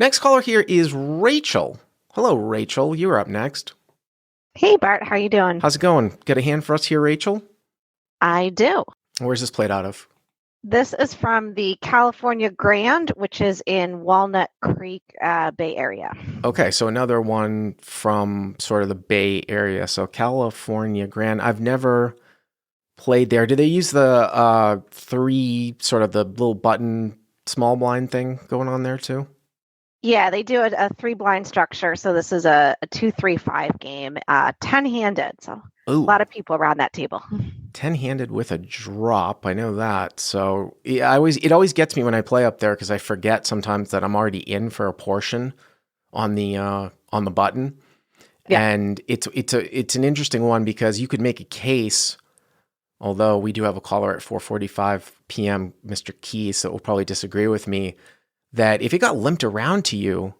Next caller here is Rachel. Hello, Rachel. You're up next. Hey Bart, how you doing? How's it going? Get a hand for us here, Rachel? I do. Where's this played out of? This is from the California Grand, which is in Walnut Creek, Bay Area. Okay, so another one from sort of the Bay Area. So California Grand. I've never played there. Do they use the three, sort of the little button small blind thing going on there too? Yeah, they do a three blind structure. So this is a 2-3-5 game, 10-handed. So a Ooh, lot of people around that table. 10-handed with a drop. I know that. So it always gets me when I play up there because I forget sometimes that I'm already in for a portion on the button. Yeah. And it's an interesting one because you could make a case, although we do have a caller at 4:45 p.m., Mr. Keys, that will probably disagree with me, that if it got limped around to you,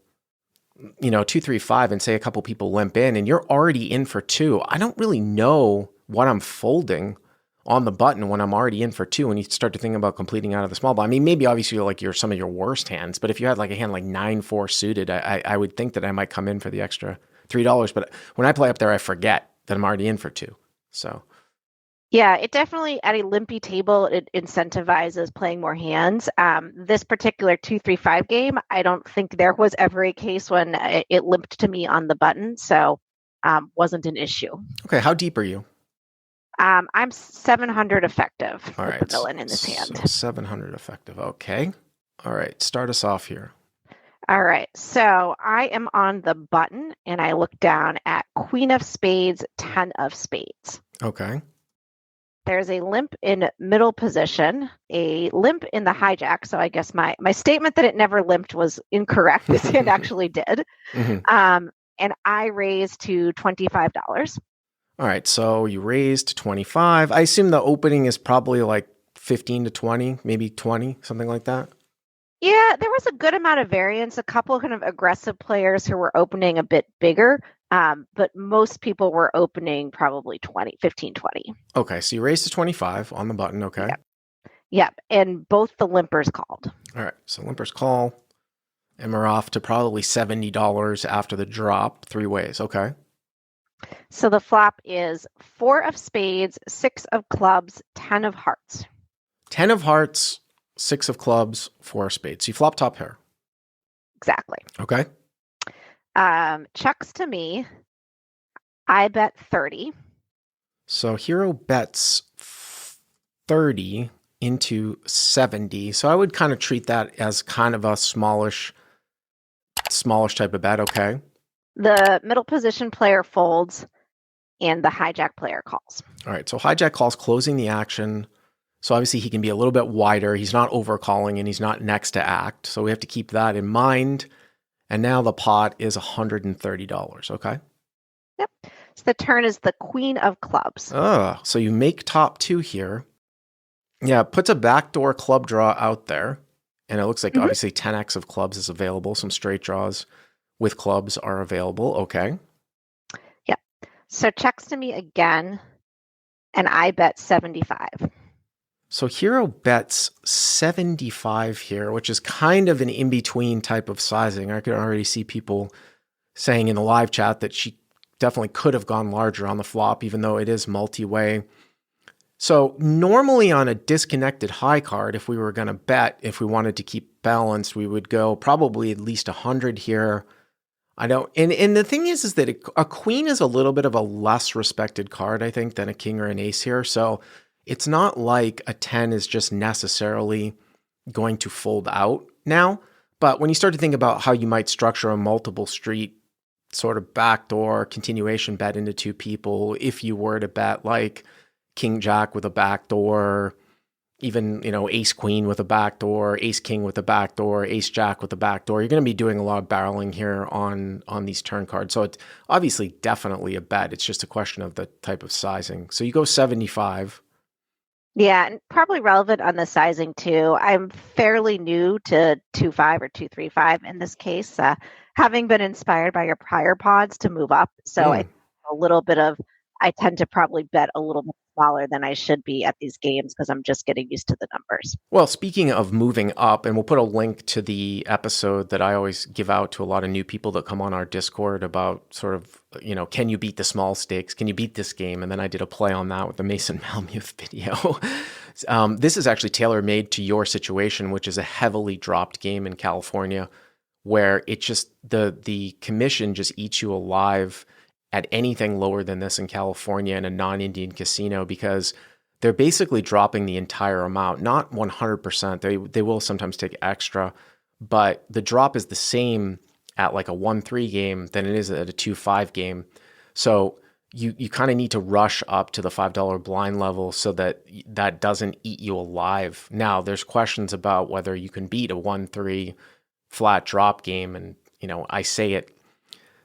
2-3-5, and say a couple people limp in and you're already in for two, I don't really know what I'm folding on the button when I'm already in for two when you start to think about completing out of the small blind. I mean, maybe obviously like some of your worst hands, but if you had like a hand like 9-4 suited, I would think that I might come in for the extra $3. But when I play up there, I forget that I'm already in for two. So Yeah, it definitely at a limpy table, it incentivizes playing more hands. This particular 2-3-5 game, I don't think there was ever a case when it limped to me on the button, so wasn't an issue. okay, how deep are you? I'm 700 effective All with the right, villain in this so hand. 700 effective. Okay. All right, start us off here. All right, so I am on the button and I look down at Queen of Spades, 10 of Spades. Okay. There's a limp in middle position, a limp in the hijack. So I guess my statement that it never limped was incorrect. This hand actually did. Mhm. And I raised to $25. All right, so you raised 25. I assume the opening is probably like 15 to 20, maybe 20, something like that. Yeah, there was a good amount of variance. A couple kind of aggressive players who were opening a bit bigger, but most people were opening probably 20, 15, 20. Okay, so you raised to 25 on the button. Okay. Yep. Yep. And both the limpers called. All right, so Limper's call, and we're off to probably $70 after the drop, three ways. Okay. So the flop is 4 of spades, 6 of clubs, 10 of hearts. 10 of hearts, 6 of clubs, 4 of spades. So you flop top pair. Exactly. Okay. Checks to me. I bet 30. So hero bets 30 into 70. So I would kind of treat that as kind of a smallish type of bet. Okay. The middle position player folds and the hijack player calls. All right. So hijack calls closing the action. So obviously he can be a little bit wider. He's not overcalling and he's not next to act. So we have to keep that in mind. And now the pot is $130. Okay. Yep. So the turn is the queen of clubs. So you make top two here. Yeah, puts a backdoor club draw out there. And it looks like obviously 10x of clubs is available. Some straight draws with clubs are available. Okay. Yep. So checks to me again, and I bet 75. So hero bets 75 here, which is kind of an in-between type of sizing. I can already see people saying in the live chat that she definitely could have gone larger on the flop, even though it is multi-way. So normally on a disconnected high card, if we were going to bet, if we wanted to keep balanced, we would go probably at least 100 here. I don't, and the thing is that a queen is a little bit of a less respected card, I think, than a king or an ace here. So it's not like a 10 is just necessarily going to fold out now. But when you start to think about how you might structure a multiple street sort of backdoor continuation bet into two people, if you were to bet like king jack with a backdoor, even, ace queen with a backdoor, ace king with a backdoor, ace jack with a backdoor, you're going to be doing a lot of barreling here on these turn cards. So it's obviously definitely a bet. It's just a question of the type of sizing. So you go 75. Yeah, and probably relevant on the sizing too. I'm fairly new to 2-5 or 2-3-5 in this case, having been inspired by your prior pods to move up. So I a little bit of, I tend to probably bet a little bit smaller than I should be at these games because I'm just getting used to the numbers. Well, speaking of moving up, and we'll put a link to the episode that I always give out to a lot of new people that come on our Discord about sort of, can you beat the small stakes? Can you beat this game? And then I did a play on that with the Mason Malmuth video. This is actually tailor-made to your situation, which is a heavily dropped game in California, where it just, the commission just eats you alive at anything lower than this in California in a non-Indian casino, because they're basically dropping the entire amount, not 100%. They will sometimes take extra, but the drop is the same at like a 1-3 game than it is at a 2-5 game. So you kind of need to rush up to the $5 blind level so that doesn't eat you alive. Now, there's questions about whether you can beat a 1-3 flat drop game. And, I say it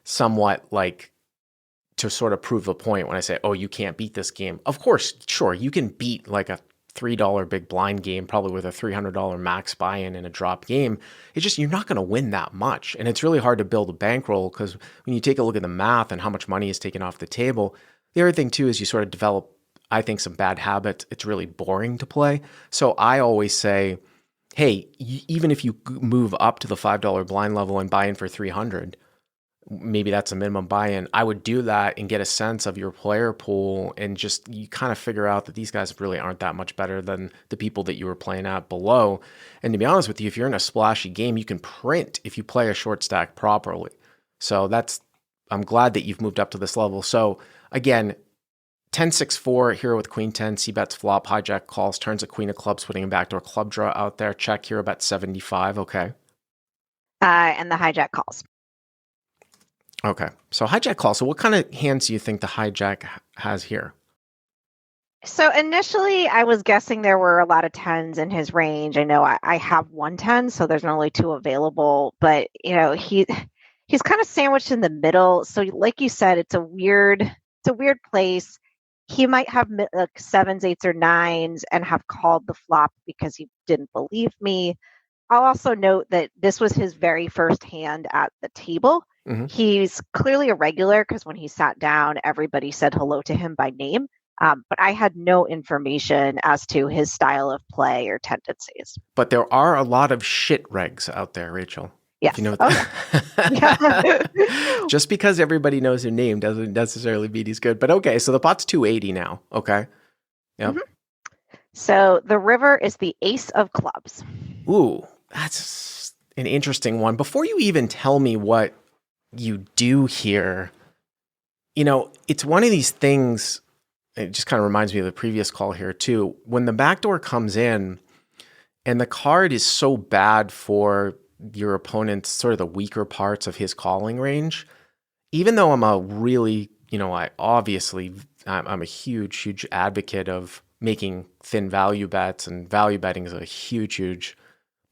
somewhat like to sort of prove a point when I say, oh, you can't beat this game. Of course, sure, you can beat like a $3 big blind game, probably with a $300 max buy-in in a drop game. It's just, you're not going to win that much. And it's really hard to build a bankroll because when you take a look at the math and how much money is taken off the table, the other thing too is you sort of develop, I think, some bad habits. It's really boring to play. So I always say, hey, even if you move up to the $5 blind level and buy in for 300, maybe that's a minimum buy-in, I would do that and get a sense of your player pool, and just, you kind of figure out that these guys really aren't that much better than the people that you were playing at below. And to be honest with you, if you're in a splashy game, you can print if you play a short stack properly. So I'm glad that you've moved up to this level. So again, 10-6-4 hero with queen 10, c-bets flop, hijack calls, turns a queen of clubs, putting a backdoor club draw out there, check hero bet 75, okay. And the hijack calls. Okay, so hijack call. So what kind of hands do you think the hijack has here? So initially, I was guessing there were a lot of 10s in his range. I know I have 110, so there's only 2 available. But he's kind of sandwiched in the middle. So like you said, it's a weird place. He might have like 7s, 8s, or 9s and have called the flop because he didn't believe me. I'll also note that this was his very first hand at the table. Mm-hmm. He's clearly a regular because when he sat down, everybody said hello to him by name. But I had no information as to his style of play or tendencies. But there are a lot of shit regs out there, Rachel. Yes. You know that. Just because everybody knows their name doesn't necessarily mean he's good. But okay, so the pot's 280 now. Okay. Yeah. Mm-hmm. So the river is the ace of clubs. Ooh, that's an interesting one. Before you even tell me what you do here, it's one of these things. It just kind of reminds me of the previous call here too. When the backdoor comes in and the card is so bad for your opponent's sort of the weaker parts of his calling range, even though I'm a really, I'm a huge advocate of making thin value bets, and value betting is a huge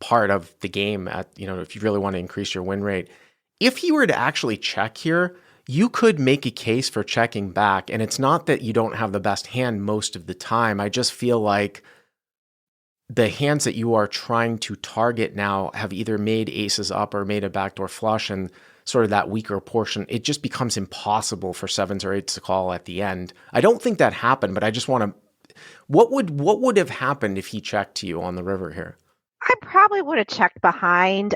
part of the game at, if you really want to increase your win rate. If he were to actually check here, you could make a case for checking back. And it's not that you don't have the best hand most of the time. I just feel like the hands that you are trying to target now have either made aces up or made a backdoor flush, and sort of that weaker portion, it just becomes impossible for 7s or 8s to call at the end. I don't think that happened, but I just want to, what would have happened if he checked to you on the river here? I probably would have checked behind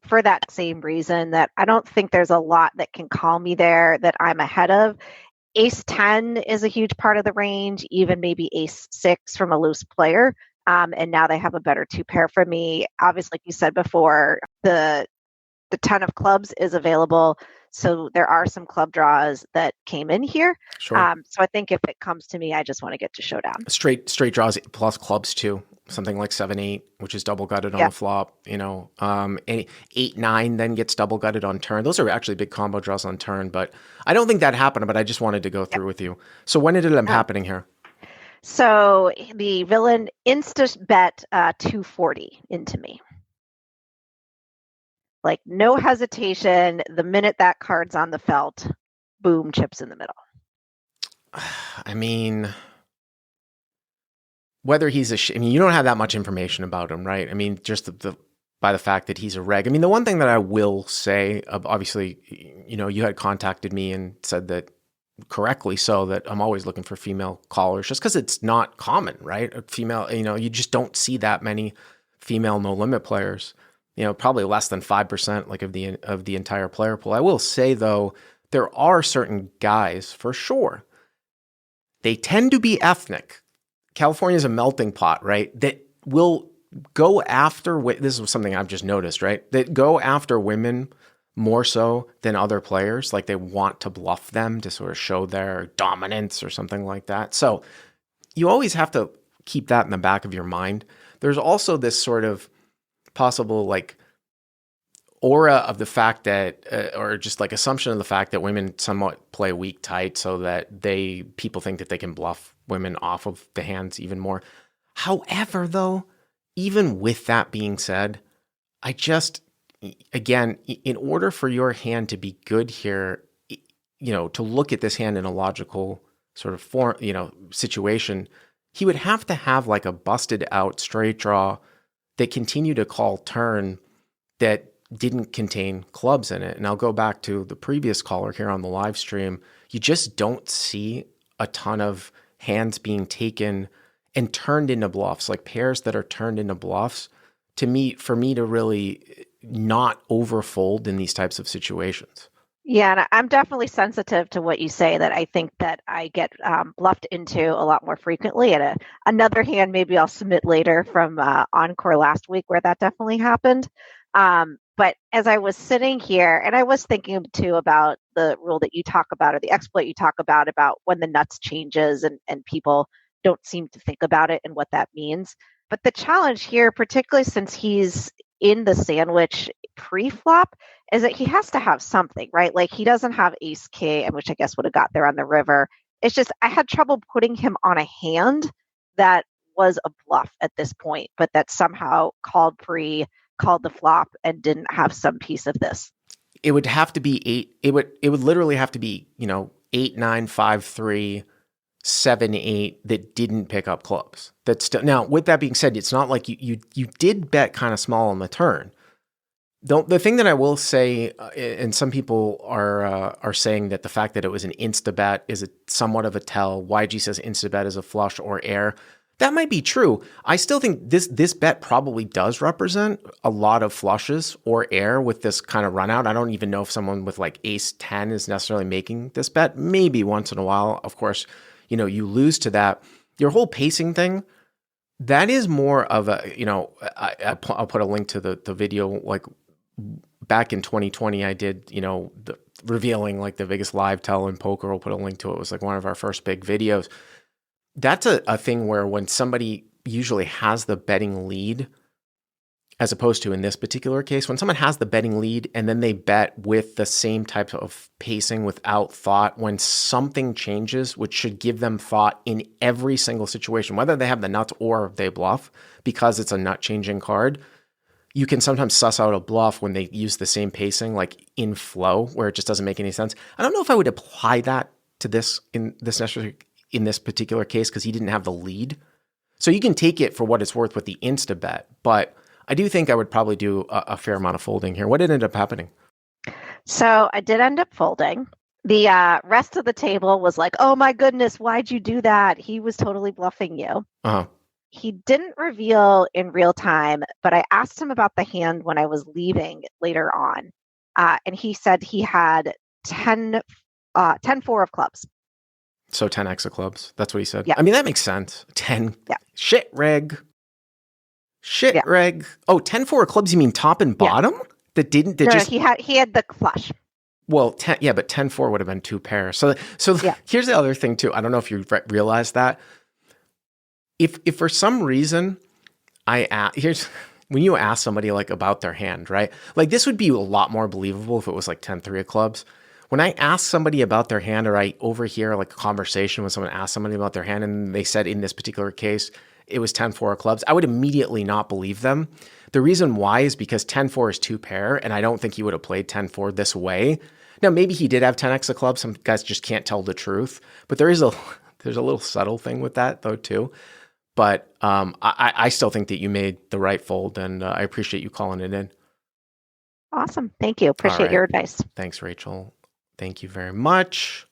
for that same reason, that I don't think there's a lot that can call me there that I'm ahead of. Ace 10 is a huge part of the range, even maybe ace 6 from a loose player. And now they have a better 2 pair for me. Obviously, like you said before, the 10 of clubs is available. So there are some club draws that came in here. Sure. So I think if it comes to me, I just want to get to showdown. Straight draws plus clubs too. Something like 7-8, which is double gutted on the flop. 8-9 then gets double gutted on turn. Those are actually big combo draws on turn, but I don't think that happened. But I just wanted to go through with you. So when did it end up happening here? So the villain insta bet 240 into me. Like, no hesitation. The minute that card's on the felt, boom, chips in the middle. I mean, whether he's you don't have that much information about him, right? I mean, just by the fact that he's a reg. I mean, the one thing that I will say, obviously, you had contacted me and said that correctly so, that I'm always looking for female callers, just because it's not common, right? A female, you just don't see that many female no limit players. Probably less than 5% like of the entire player pool. I will say though, there are certain guys for sure. They tend to be ethnic. California is a melting pot, right? That will go after, this is something I've just noticed, right? That go after women more so than other players. Like they want to bluff them to sort of show their dominance or something like that. So you always have to keep that in the back of your mind. There's also this sort of possible like aura of the fact that, or just like assumption of the fact that women somewhat play weak tight, so that people think that they can bluff women off of the hands even more. However, though, even with that being said, again, in order for your hand to be good here, to look at this hand in a logical sort of form, situation, he would have to have like a busted out straight draw that continued to call turn that didn't contain clubs in it. And I'll go back to the previous caller here on the live stream. You just don't see a ton of hands being taken and turned into bluffs, like pairs that are turned into bluffs, for me to really not overfold in these types of situations. Yeah, and I'm definitely sensitive to what you say, that I think that I get bluffed into a lot more frequently. And another hand, maybe I'll submit later from Encore last week, where that definitely happened. But as I was sitting here, and I was thinking too about the rule that you talk about, or the exploit you talk about when the nuts changes and people don't seem to think about it and what that means. But the challenge here, particularly since he's in the sandwich pre-flop, is that he has to have something, right? Like he doesn't have ace king, which I guess would have got there on the river. It's just I had trouble putting him on a hand that was a bluff at this point, but that somehow called the flop and didn't have some piece of this. It would have to be 8. It would literally have to be 8, 9, 5, 3, 7, 8 that didn't pick up clubs. Now, with that being said, it's not like you did bet kind of small on the turn. The thing that I will say, and some people are saying that the fact that it was an insta bet is somewhat of a tell. YG says insta bet is a flush or air. That might be true. I still think this bet probably does represent a lot of flushes or air with this kind of run out. I don't even know if someone with like ace 10 is necessarily making this bet. Maybe once in a while. Of course, you lose to that. Your whole pacing thing, that is more of a, I'll put a link to the video. Like back in 2020, I did, revealing like the biggest live tell in poker. I'll put a link to it. It was like one of our first big videos. That's a thing where when somebody usually has the betting lead, as opposed to in this particular case, when someone has the betting lead and then they bet with the same type of pacing without thought, when something changes, which should give them thought in every single situation, whether they have the nuts or they bluff, because it's a nut changing card, you can sometimes suss out a bluff when they use the same pacing, like in flow, where it just doesn't make any sense. I don't know if I would apply that to this in this particular case, because he didn't have the lead. So you can take it for what it's worth with the insta bet, but I do think I would probably do a fair amount of folding here. What ended up happening? So I did end up folding. The rest of the table was like, oh my goodness, why'd you do that? He was totally bluffing you. Uh-huh. He didn't reveal in real time, but I asked him about the hand when I was leaving later on. And he said he had 10-4 of clubs. So 10x of clubs. That's what he said. Yeah. I mean, that makes sense. 10. Yeah. Shit reg. Oh, 10-4 of clubs, you mean top and bottom? Yeah. No, he had the flush. Well, but 10-4 would have been two pairs. So yeah. Here's the other thing too. I don't know if you realize that. If for some reason when you ask somebody like about their hand, right? Like this would be a lot more believable if it was like 10-3 of clubs. When I ask somebody about their hand, or I overhear like a conversation when someone asks somebody about their hand and they said in this particular case, it was 10-4 of clubs, I would immediately not believe them. The reason why is because 10-4 is two pair, and I don't think he would have played 10-4 this way. Now, maybe he did have 10x of clubs. Some guys just can't tell the truth, but there's a little subtle thing with that though too. But I still think that you made the right fold, and I appreciate you calling it in. Awesome. Thank you. Appreciate your advice. Thanks, Rachel. Thank you very much.